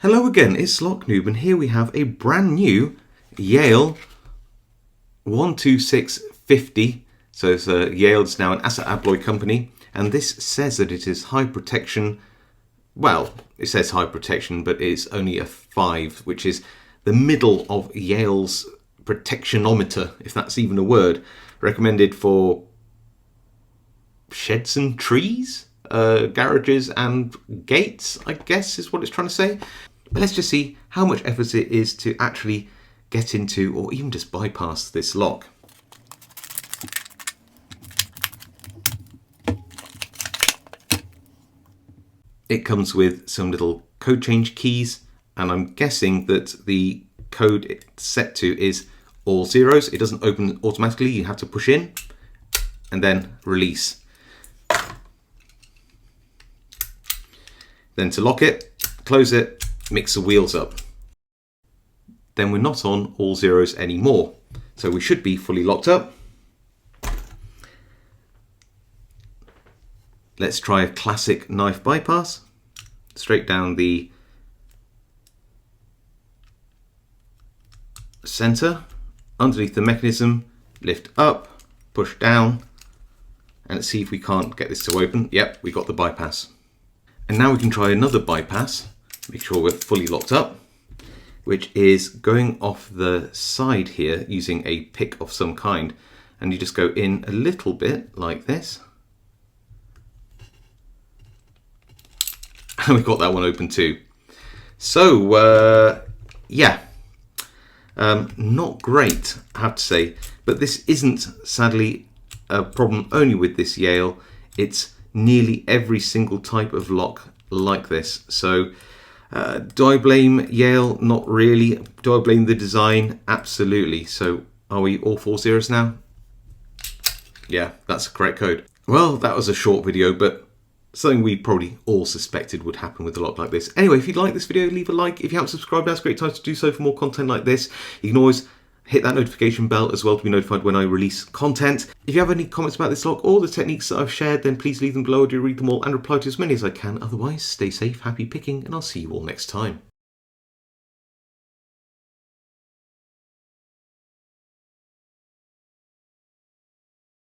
Hello again, it's Noob, and here we have a brand new Yale Y126 So it's Yale's now an asset abloy company, and this says that it is high protection. Well, it says high protection, but it's only a 5, which is the middle of Yale's protectionometer, if that's even a word. Recommended for sheds and trees, garages and gates, I guess is what it's trying to say. But let's just see how much effort it is to actually get into or even just bypass this lock. It comes with some little code change keys, and I'm guessing that the code it's set to is all zeros. It doesn't open automatically, you have to push in and then release. Then to lock it, close it, mix the wheels up. Then we're not on all zeros anymore. So we should be fully locked up. Let's try a classic knife bypass. Straight down the center, underneath the mechanism, lift up, push down, and let's see if we can't get this to open. Yep, we got the bypass. And now we can try another bypass, make sure we're fully locked up, which is going off the side here using a pick of some kind. And you just go in a little bit like this. And we got that one open too. So, yeah, not great, I have to say. But this isn't, sadly, a problem only with this Yale. It's nearly every single type of lock like this. So do I blame Yale? Not really. Do I blame the design? Absolutely. So are we all 4 zeros now? Yeah, that's the correct code. Well, that was a short video, but something we probably all suspected would happen with a lock like this. Anyway, if you'd like this video, leave a like. If you haven't subscribed, that's a great time to do so for more content like this. You can always hit that notification bell as well to be notified when I release content. If you have any comments about this lock or the techniques that I've shared, then please leave them below. I do read them all and reply to as many as I can. Otherwise, stay safe, happy picking, and I'll see you all next time.